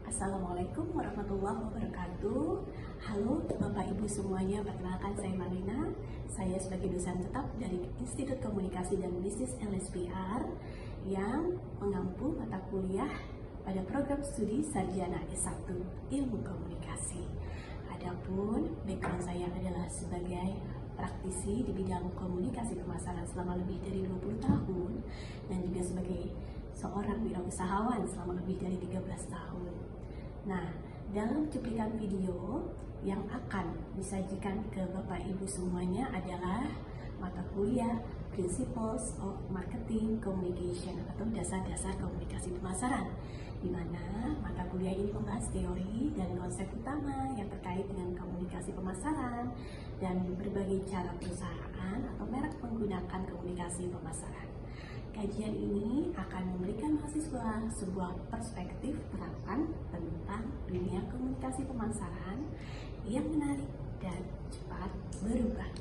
Assalamualaikum warahmatullahi wabarakatuh. Halo Bapak Ibu semuanya, perkenalkan saya Marlina. Saya sebagai dosen tetap dari Institut Komunikasi dan Bisnis LSPR yang mengampu mata kuliah pada program studi sarjana S1 Ilmu Komunikasi. Adapun background saya adalah sebagai praktisi di bidang komunikasi pemasaran selama lebih dari 20 tahun dan juga sebagai seorang wirausahawan selama lebih dari 13 tahun. Nah, dalam cuplikan video yang akan disajikan ke Bapak Ibu semuanya adalah mata kuliah Principles of Marketing Communication atau dasar-dasar komunikasi pemasaran, di mana mata kuliah ini membahas teori dan konsep utama yang terkait dengan komunikasi pemasaran dan berbagai cara perusahaan atau merek menggunakan komunikasi pemasaran. Kajian ini akan memberikan mahasiswa sebuah perspektif terapan tentang dunia komunikasi pemasaran yang menarik dan cepat berubah.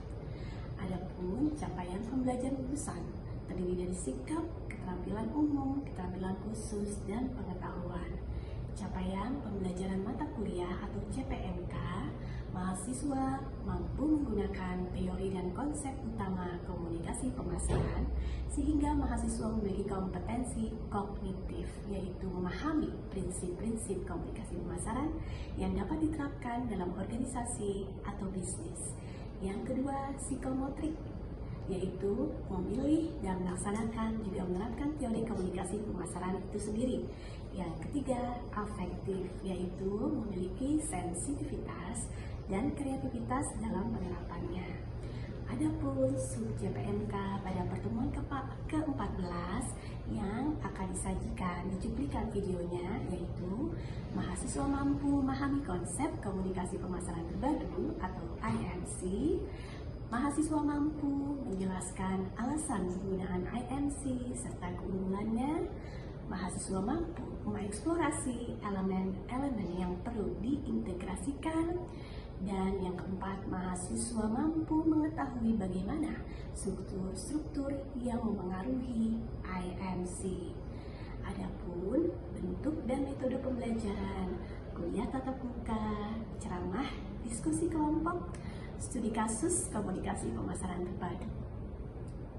Adapun capaian pembelajaran lulusan terdiri dari sikap, keterampilan umum, keterampilan khusus, dan pengetahuan. Capaian pembelajaran mata kuliah atau CPMK, mahasiswa mampu menggunakan teori dan konsep utama komunikasi pemasaran sehingga mahasiswa memiliki kompetensi kognitif, yaitu memahami prinsip-prinsip komunikasi pemasaran yang dapat diterapkan dalam organisasi atau bisnis. Yang kedua, psikomotrik, yaitu memilih dan melaksanakan juga menerapkan teori komunikasi pemasaran itu sendiri. Yang ketiga, afektif, yaitu memiliki sensitivitas dan kreativitas dalam penerapannya. Adapun sub CPMK pada pertemuan ke-14 yang akan disajikan di cuplikan videonya, yaitu mahasiswa mampu memahami konsep komunikasi pemasaran terpadu atau IMC. Mahasiswa mampu menjelaskan alasan penggunaan IMC serta keunggulannya. Mahasiswa mampu mengeksplorasi elemen-elemen yang perlu diintegrasikan. Dan yang keempat, mahasiswa mampu mengetahui bagaimana struktur-struktur yang memengaruhi IMC. Adapun bentuk dan metode pembelajaran, kuliah tatap muka, ceramah, diskusi kelompok, studi kasus komunikasi pemasaran terpadu.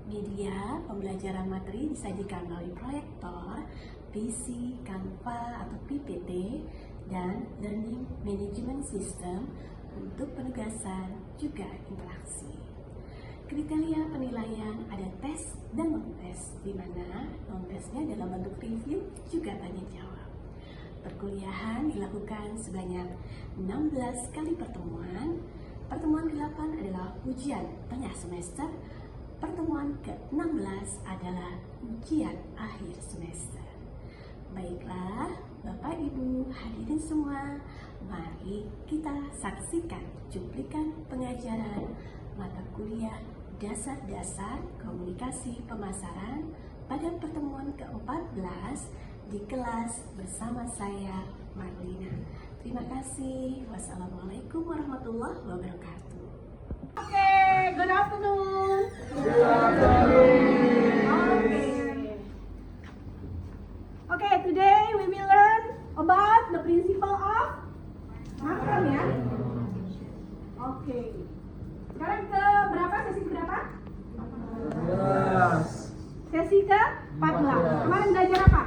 Media pembelajaran materi disajikan melalui proyektor, PC, Canva atau PPT, dan Learning Management System untuk penugasan juga interaksi. Kriteria penilaian ada tes dan non-tes, di mana non-tesnya dalam bentuk review juga tanya jawab. Perkuliahan dilakukan sebanyak 16 kali pertemuan. Pertemuan ke-8 adalah ujian tengah semester. Pertemuan ke-16 adalah ujian akhir semester. Baiklah, Bapak Ibu hadirin semua, mari kita saksikan cuplikan pengajaran mata kuliah dasar-dasar komunikasi pemasaran pada pertemuan ke-14 di kelas bersama saya, Marlina. Terima kasih. Wassalamualaikum warahmatullahi wabarakatuh. Okay, good afternoon. Good afternoon. Okay, today we will learn about the principle of marketing ya. Okay. Sekarang ke berapa? Sesi ke berapa? 14. Sesi ke 14. Kemarin belajar apa?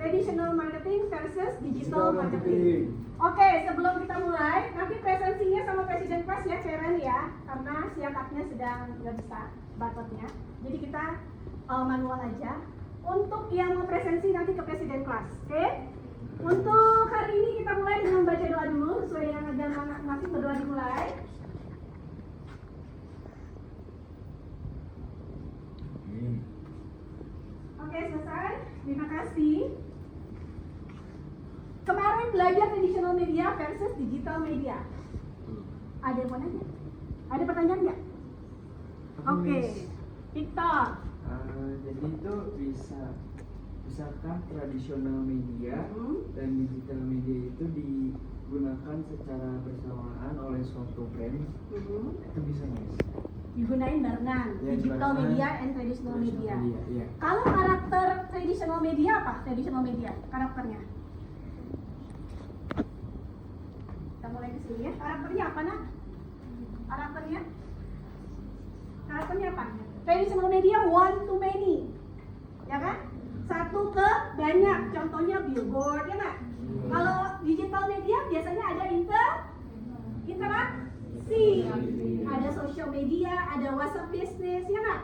Traditional marketing versus digital marketing. Oke, sebelum kita mulai, nanti presensinya sama presiden kelas ya, Karen ya, karena siakatnya sedang nggak bisa batotnya. Jadi kita manual aja. Untuk yang mau presensi nanti ke presiden kelas, oke? Untuk hari ini kita mulai dengan baca doa dulu, sesuai yang agama masing berdoa dimulai. Oke, selesai. Terima kasih. Kemarin belajar traditional media versus digital media. Ada yang mau nanya? Ada pertanyaan nggak? Oke, Victor. Jadi itu bisakah tradisional media dan digital media itu digunakan secara bersamaan oleh suatu brand? Itu bisa nggak? digunain barengan, Ya, digital barengan. media and traditional media. Iya. Kalau karakter traditional media apa? Traditional media karakternya. Kita mulai ke sini ya. Karakternya apa nak? Karakternya apa? Traditional media one to many, ya kan? Satu ke banyak. Contohnya billboard, ya nggak? Kalau digital media biasanya ada interaksi, ada social media, ada WhatsApp business, ya nggak?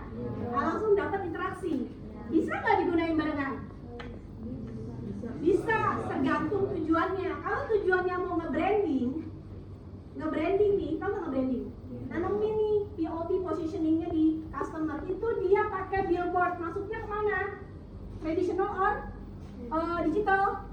Langsung dapat interaksi. Bisa nggak digunain barengan? Bisa, tergantung tujuannya. Kalau tujuannya mau nge-branding nih, tahu nggak nge-branding? Nanamin nih POV positioningnya di customer, itu dia pakai billboard. Masuknya kemana? Traditional or digital?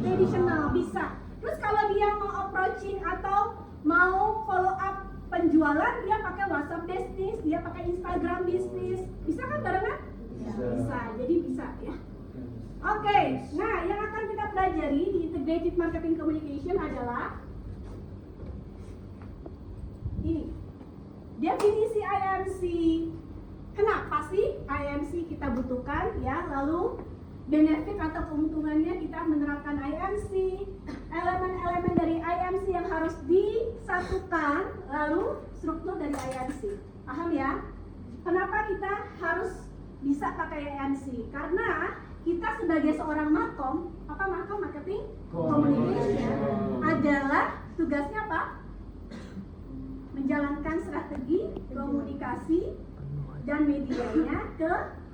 Traditional, bisa. Terus kalau dia mau approaching atau mau follow up penjualan, dia pakai WhatsApp business, dia pakai Instagram business. Bisa kan barengan? Bisa, jadi bisa ya. Oke, nah yang akan kita pelajari di Integrated Marketing Communication adalah ini, definisi IMC. Kenapa sih IMC kita butuhkan ya? Lalu benefit atau keuntungannya kita menerapkan IMC, elemen-elemen dari IMC yang harus disatukan, lalu struktur dari IMC. Paham ya? Kenapa kita harus bisa pakai IMC? Karena kita sebagai seorang makom, marketing communication adalah tugasnya apa? Menjalankan strategi komunikasi dan medianya ke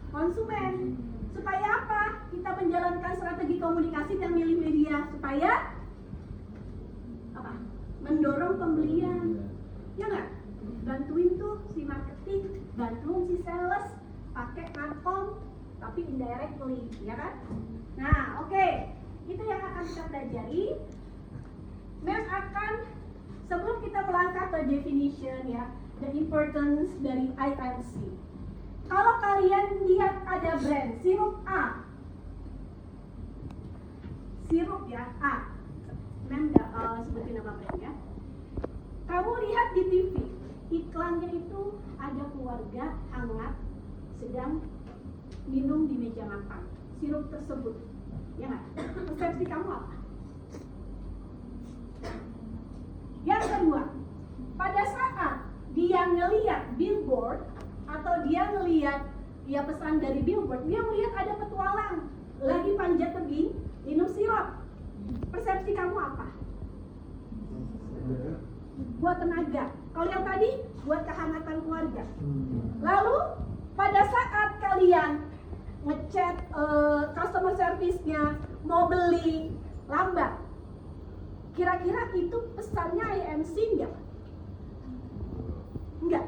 konsumen. Supaya apa? Kita menjalankan strategi komunikasi dan milih media supaya apa? Mendorong pembelian. Ya nggak? Bantuin tuh si marketing, bantuin si sales, pakai makom, tapi indirectly, ya kan? Nah, oke. Itu yang akan kita pelajari. Mem akan, sebelum kita melangkah ke definition ya, the importance dari IMC. Kalau kalian lihat ada brand sirup A, sirup ya A, Mem sebutin nama brandnya. Kamu lihat di TV, iklannya itu ada keluarga hangat sedang minum di meja makan sirup tersebut, ya nggak? Persepsi kamu apa? Yang kedua, pada saat dia ngelihat billboard atau dia ngelihat pesan dari billboard, dia melihat ada petualang lagi panjat tebing minum sirup. Persepsi kamu apa? Buat tenaga. Kalau yang tadi buat kehangatan keluarga. Lalu pada saat kalian ngechat customer service-nya mau beli lambat, kira-kira itu pesannya IMC enggak? Enggak.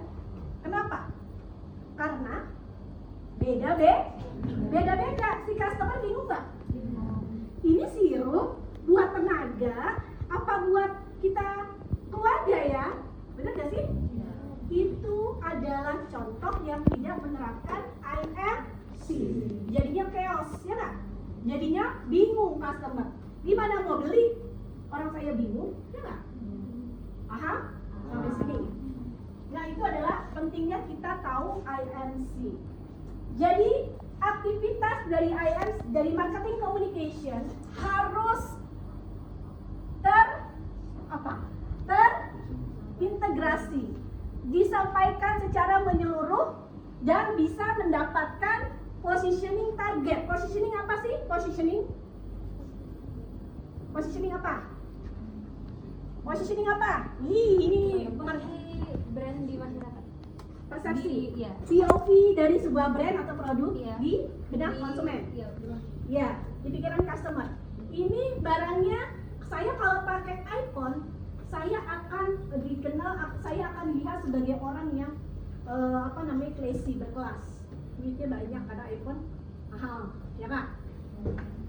Kenapa? Karena beda-beda. Si customer bingung nggak? Ini sirup buat tenaga apa buat kita keluarga ya? Benar gak sih? Itu adalah contoh yang tidak menerapkan IMC. Jadinya chaos, ya nggak? Jadinya bingung customer. Gimana mau beli? Orang saya bingung, ya nggak? Paham? Sampai sini. Nah, itu adalah pentingnya kita tahu IMC. Jadi aktivitas dari IMC, dari marketing communication harus terintegrasi, disampaikan secara menyeluruh dan bisa mendapatkan positioning target. Positioning apa sih? Positioning apa? Positioning apa? Ini brand di masyarakat. Persepsi. Iya. POV dari sebuah brand atau produk Iya. di benak konsumen. Iya, betul. Ya, di pikiran customer. Ini barangnya, saya kalau pakai iPhone, saya akan dikenal, saya akan dilihat sebagai orang yang classy, berkelas. Duitnya banyak karena iPhone mahal, ya kan?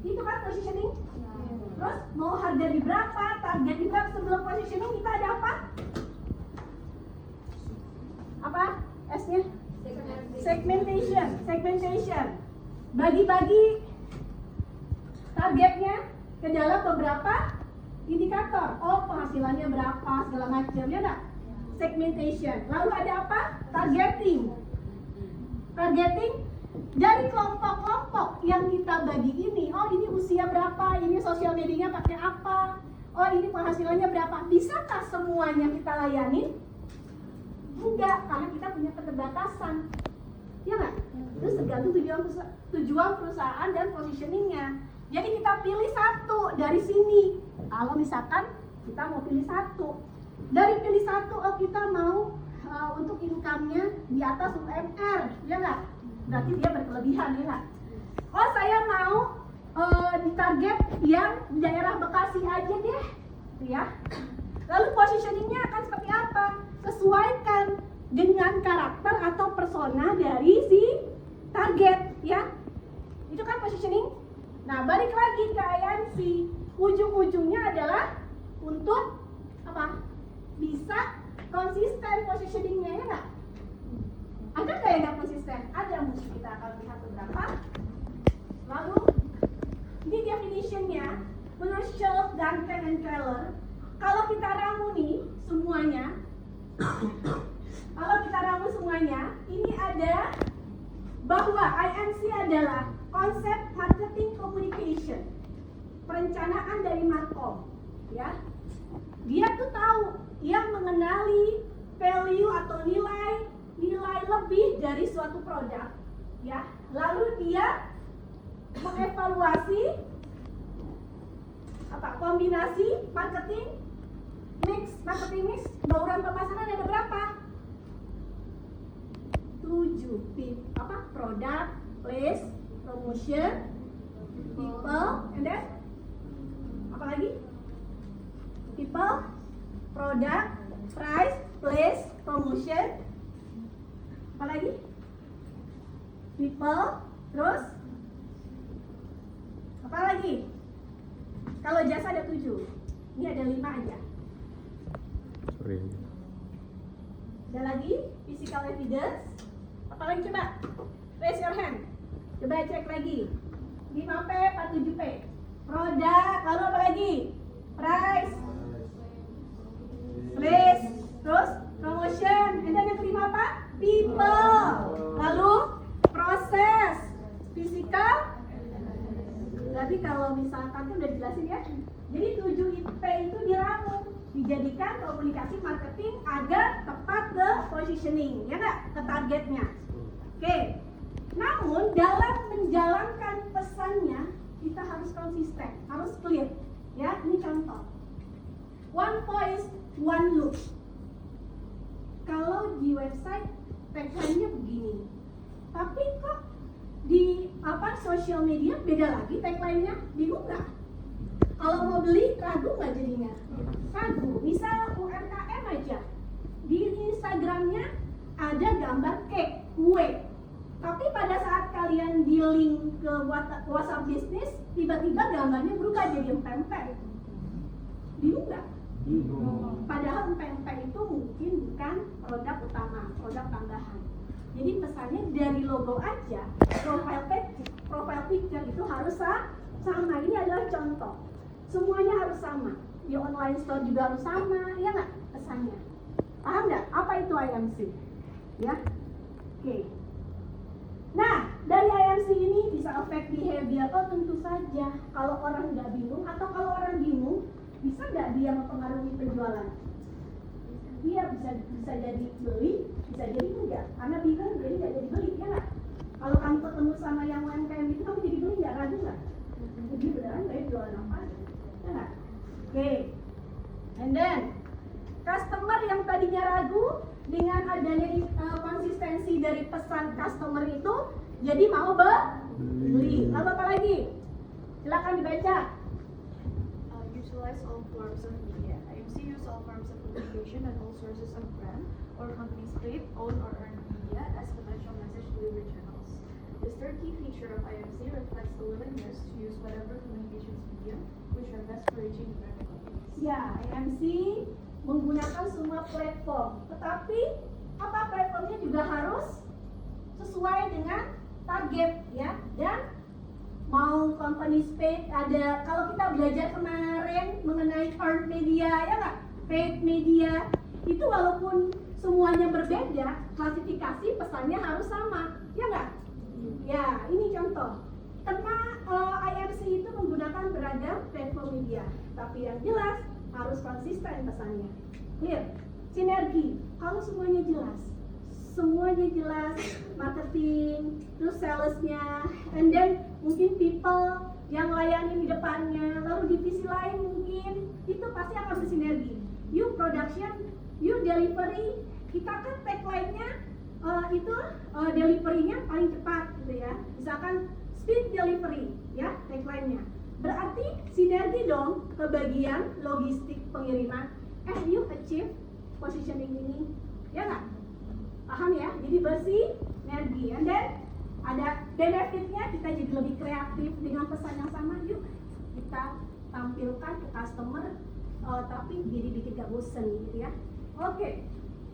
Itu kan positioning. Terus mau harga di berapa, target di berapa, sebelum positioning kita ada apa? Apa S-nya? Segmentation. Bagi-bagi targetnya ke dalam beberapa indikator. Oh, penghasilannya berapa, segala macam, ya enggak? segmentation. Lalu ada apa? Targeting. Targeting dari kelompok-kelompok yang kita bagi ini. Oh, ini usia berapa? Ini sosial medianya pakai apa? Oh, ini penghasilannya berapa? Bisakah semuanya kita layani? Enggak, karena kita punya keterbatasan. Ya nggak? Terus tergantung tujuan perusahaan dan positioningnya. Jadi kita pilih satu dari sini. Kalau misalkan kita mau pilih satu, dari pilih satu, oh kita mau untuk income-nya di atas UMR, ya nggak? Berarti dia berkelebihan, ya nggak? Oh, saya mau ditarget yang di daerah Bekasi aja deh, ya. Lalu positioningnya akan seperti apa? Sesuaikan dengan karakter atau persona dari si target, ya. Itu kan positioning. Nah, balik lagi ke IMC, ujung-ujungnya adalah untuk apa? Bisa konsisten positioningnya, ya nggak? Ada nggak yang nggak konsisten? Ada, mungkin kita akan lihat beberapa. Lalu ini definitionnya menurut Schultz, Duncan, and Keller. Kalau kita ramu nih semuanya, ini ada bahwa IMC adalah konsep marketing communication, perencanaan dari Markov, ya. Dia tuh tahu yang mengenali value atau nilai lebih dari suatu produk, ya. Lalu dia mengevaluasi kombinasi marketing mix, bauran pemasaran ada berapa? 7. Product, place, promotion, people, and then apa lagi? People, product, price, place, promotion, apa lagi? People, terus apa lagi? Kalau jasa ada 7, ini ada 5 aja. Sorry. Ada lagi? Physical evidence. Apa lagi coba? Raise your hand. Coba cek lagi. 5P, 47P. Produk, lalu apa lagi? Price, place, terus promotion. And then yang kelima apa? People. Lalu proses, physical. Berarti kalau misalkan kan udah dijelasin ya. Jadi 7P itu diramu, dijadikan komunikasi marketing agar tepat ke positioning, ya nggak? Ke targetnya. Oke. Namun dalam menjalankan pesannya kita harus konsisten, harus clear. Ya, ini contoh. One voice, one look. Kalau di website tagline-nya begini, tapi kok di sosial media beda lagi tagline-nya, bingung nggak? Kalau mau beli ragu nggak jadinya? Ragu. Misal UMKM aja, di Instagramnya ada gambar cake, kue. Tapi pada saat kalian di link ke WhatsApp bisnis, tiba-tiba gambarnya berubah jadi empek-empek. Bingung nggak? Padahal empek-empek itu mungkin bukan produk utama, produk tambahan. Jadi pesannya dari logo aja, profile picture itu harus sama. Ini adalah contoh. Semuanya harus sama. Di online store juga harus sama, ya nggak? Pesannya. Paham nggak? Apa itu IMC? Ya, oke. Nah, dari IMC ini bisa affect behavior. Oh, tentu saja. Kalau orang nggak bingung atau kalau orang bingung, bisa nggak dia mempengaruhi penjualan? Dia bisa jadi beli, bisa jadi enggak. Karena bingung jadi nggak jadi beli, ya nggak? Kalau kamu ketemu sama yang UMKM itu, kamu jadi beli nggak? Ragu nggak? Jadi beneran nggak ya jualan apa? Ya nggak? Oke. And then customer yang tadinya ragu dengan adanya konsistensi dari pesan customer itu jadi mau beli. Lalu apa lagi? Silakan dibaca. Utilize all forms of media. IMC use all forms of communication and all sources of brand or company's paid, own, or earned media as potential message delivery channels. This third key feature of IMC reflects the willingness to use whatever communications medium which are best for reaching the target audience. Ya, IMC menggunakan semua platform, tetapi platformnya juga harus sesuai dengan target, ya. Dan mau company paid ada, kalau kita belajar kemarin mengenai earned media, ya nggak? Paid media itu walaupun semuanya berbeda, klasifikasi pesannya harus sama, ya nggak? Ya, ini contoh. Karena IMC itu menggunakan beragam platform media, tapi yang jelas harus konsisten pesannya. Clear? Sinergi. Kalau semuanya jelas, marketing, terus salesnya, and then mungkin people yang layani di depannya, lalu divisi lain mungkin, itu pasti akan bersinergi. You production, you delivery, kita kan tagline-nya delivery-nya paling cepat gitu ya. Misalkan speed delivery ya tagline-nya. Berarti sinergi dong ke bagian logistik pengiriman. You achieve positioning ini, ya nggak? Paham ya? Jadi bersih, energi, and then ada benefitnya, kita jadi lebih kreatif dengan pesan yang sama. Yuk kita tampilkan ke customer, tapi jadi bikin gak bosen gitu ya. Oke,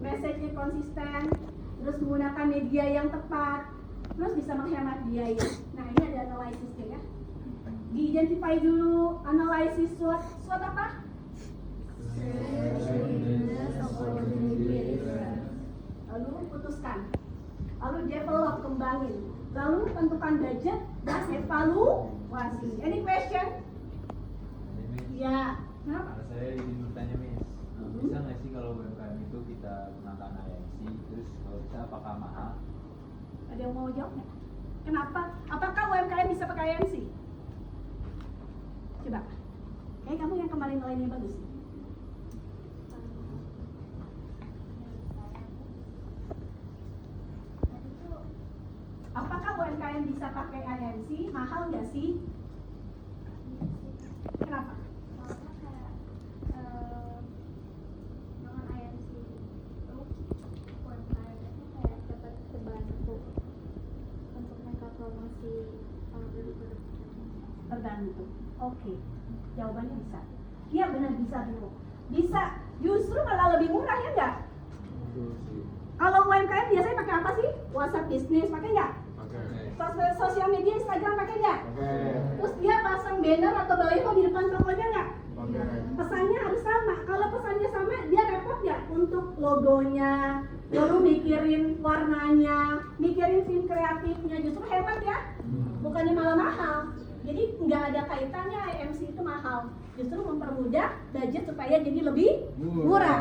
message-nya konsisten, terus menggunakan media yang tepat, terus bisa menghemat biaya. Nah ini ada analisisnya ya. Di-identify dulu, analisis SWOT apa? Lalu putuskan, lalu develop, kembangin, lalu tentukan budget dan evaluasi. Any question? Ya, kenapa? Saya ingin bertanya, Miss. Bisa nggak sih kalau UMKM itu kita gunakan IMC, terus kalau bisa apakah mahal? Ada yang mau jawab nggak? Kenapa? Apakah UMKM bisa pakai IMC? Coba. Kayak kamu yang kemarin nilainya bagus. Apakah UMKM bisa pakai IMC? Mahal nggak sih? Kenapa? Dengan IMC itu UMKM itu kayak dapat terbantu untuk mereka promosi produk-produk. Terbantu. Oke. Jawabannya bisa. Iya benar bisa dulu. Bisa. Justru malah lebih murah ya nggak? Kalau UMKM biasanya pakai apa sih? WhatsApp bisnis pakai nggak? Sosial media Instagram pakai nggak? Terus dia pasang banner atau baliho di depan tokonya nggak? Pesannya harus sama. Kalau pesannya sama, dia repot nggak untuk logonya, lalu mikirin warnanya, mikirin scene kreatifnya, justru hemat ya? Bukannya malah mahal. Jadi nggak ada kaitannya IMC itu mahal. Justru mempermudah budget supaya jadi lebih murah.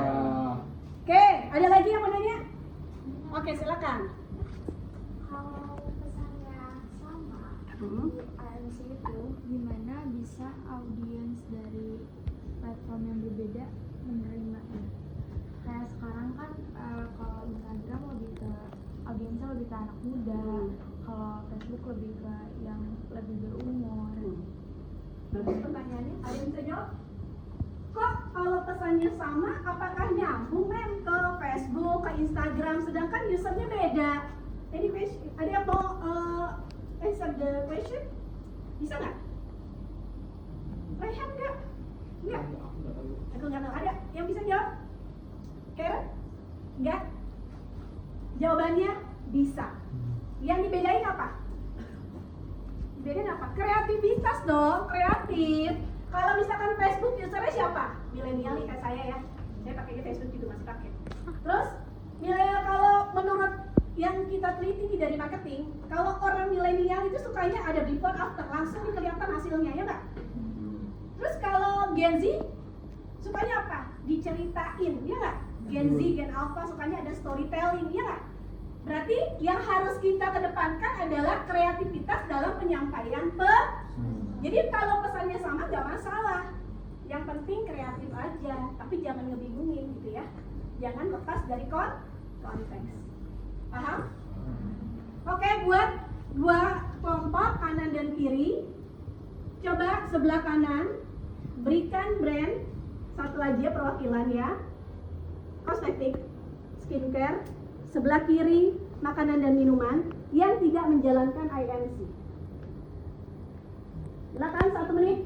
Oke, ada lagi yang mau nanya? Oke, silakan. Kalau pesannya sama di IMC itu, gimana bisa audiens dari platform yang berbeda menerimanya? Kayak sekarang kan kalau Instagram lebih ke audiensnya lebih ke anak muda, kalau Facebook lebih ke yang lebih berumur. Bagus pertanyaannya. Ada yang bisa jawab? Kok kalau pesannya sama, apakah nyambung mem ke Facebook, ke Instagram, sedangkan usernya beda? Any question? Ada yang mau answer the question? Bisa nggak? Rehan nggak? Nggak? Aku nggak tahu. Ada yang bisa jawab? Karen? Nggak? Jawabannya bisa. Yang dibedain apa? Dibedain apa? Kreativitas dong, kreatif. Kalau misalkan Facebook usernya siapa? Milenial nih kayak saya ya. Saya pakai Facebook juga masih pakai. Terus milenial kalau menurut yang kita teliti dari marketing, kalau orang milenial itu sukanya ada before after, langsung kelihatan hasilnya ya nggak? Terus kalau Gen Z sukanya apa? Diceritain, ya nggak? Gen Z, Gen Alpha sukanya ada storytelling, ya nggak? Berarti yang harus kita kedepankan adalah kreativitas dalam penyampaian Jadi kalau pesannya sama nggak masalah. Yang penting kreatif aja, tapi jangan ngebingungin gitu ya. Jangan lepas dari konteks. Paham? Oke, buat dua kelompok kanan dan kiri. Coba sebelah kanan berikan brand satu aja perwakilan ya. Kosmetik, skincare. Sebelah kiri makanan dan minuman yang tidak menjalankan IMC. Silakan 1 menit.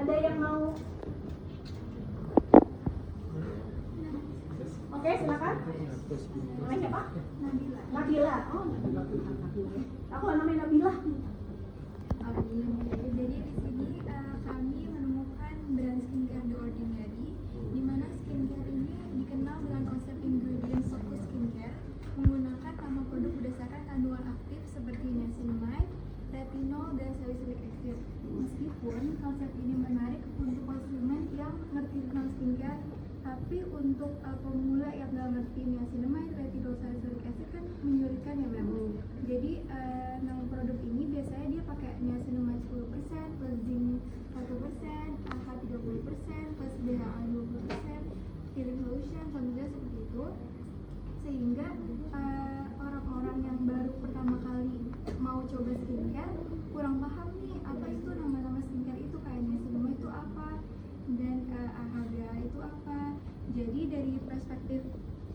Ada yang mau? Oke, silakan. Namanya siapa? Nabila. Oh, Nabila. Aku namanya Nabila. Jadi di sini kami menemukan brand skincare The Ordinary, di mana skincare ini dikenal Tapi untuk pemula yang nggak ngerti niacinamide, retinoxazoic acid kan menyulitkan ya memang. Jadi nama produk ini biasanya dia pakai niacinamide 10% plus zinc 1%, AH 30% plus BHA 20%, healing solution, contohnya seperti itu. Sehingga orang-orang yang baru pertama kali mau coba skincare kurang paham nih apa itu nama-nama skincare itu, kayak niacinamide itu apa dan AHA itu apa. Jadi dari perspektif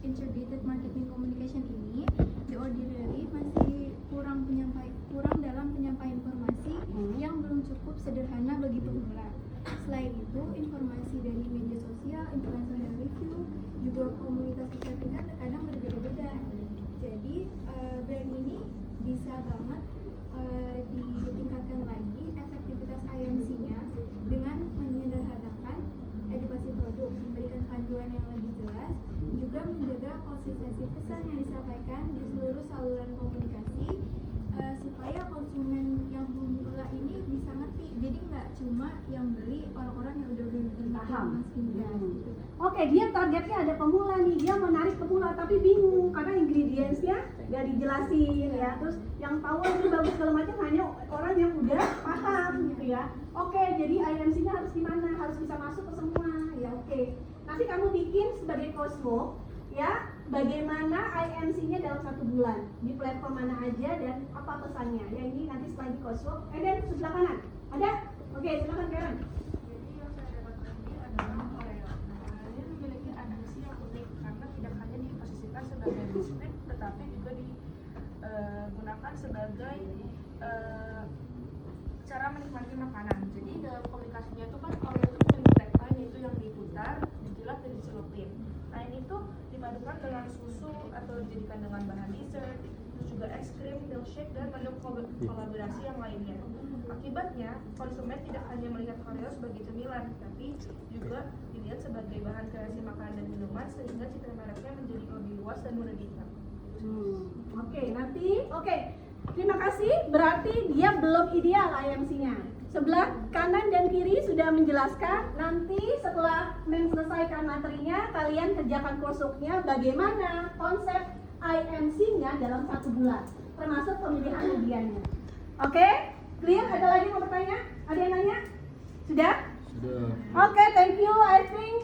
integrated marketing communication ini, The Ordinary masih kurang dalam penyampaian informasi yang belum cukup sederhana bagi pemula. Selain itu, informasi dari media sosial, influencer review, juga komunitas kecantikan terkadang berbeda-beda. Jadi brand ini bisa banget ditingkatkan lagi efektivitas IMC-nya dengan menyederhanakan edukasi produk, memberikan panduan yang lebih jelas, juga menjaga konsistensi pesan yang disampaikan di seluruh saluran komunikasi supaya konsumen yang pemula ini bisa ngerti. Jadi nggak cuma yang beli orang-orang yang udah Paham. skincare gitu. Oke, dia targetnya ada pemula nih, dia menarik pemula tapi bingung karena ingredientsnya nggak dijelasin ya. Terus yang tahu itu bagus segala macam hanya orang yang udah paham gitu ya. Oke, jadi IMC-nya harus gimana? Harus bisa masuk ke semua ya. Oke, nanti kamu bikin sebagai Cosmo ya, bagaimana IMC-nya dalam 1 bulan di platform mana aja dan apa pesannya ya. Ini nanti setelah di Cosmo. Dan sebelah kanan ada? Oke, silakan Karen. Jadi yang saya dapatkan ini adalah Oreo. Nah, ini memiliki adaptasi yang unik karena tidak hanya diposisikan sebagai biskuit, tetapi juga digunakan sebagai cara menikmati makanan. Jadi dalam komunikasinya itu kan Oreo itu memiliki tagline, yaitu yang diputar, dijilat, dan dicelupin. Nah ini tuh dipadukan dengan susu atau dijadikan dengan bahan dessert, terus juga es krim, milkshake, dan menu kolaborasi yang lainnya. Akibatnya, konsumen tidak hanya melihat Oreo sebagai cemilan, tapi juga dilihat sebagai bahan kreasi makanan dan minuman, sehingga citra mereknya menjadi lebih luas dan mudah diingat. Oke, terima kasih. Berarti dia belum ideal IMC-nya. Sebelah kanan dan kiri sudah menjelaskan. Nanti setelah menyelesaikan materinya, kalian kerjakan coursework-nya bagaimana konsep IMC-nya dalam 1 bulan, termasuk pemilihan medianya. Oke, clear? Ada lagi mau bertanya? Ada yang nanya? Sudah? Sudah. Oke, thank you. I think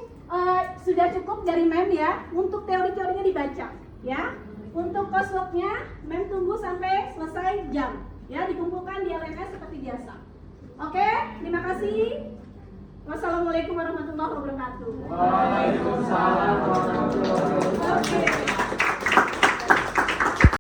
sudah cukup dari Mem ya. Untuk teori-teorinya dibaca ya. Untuk coursework-nya, Mem tunggu sampai selesai jam ya, dikumpulkan di LMS seperti biasa. Oke, terima kasih. Wassalamualaikum warahmatullahi wabarakatuh.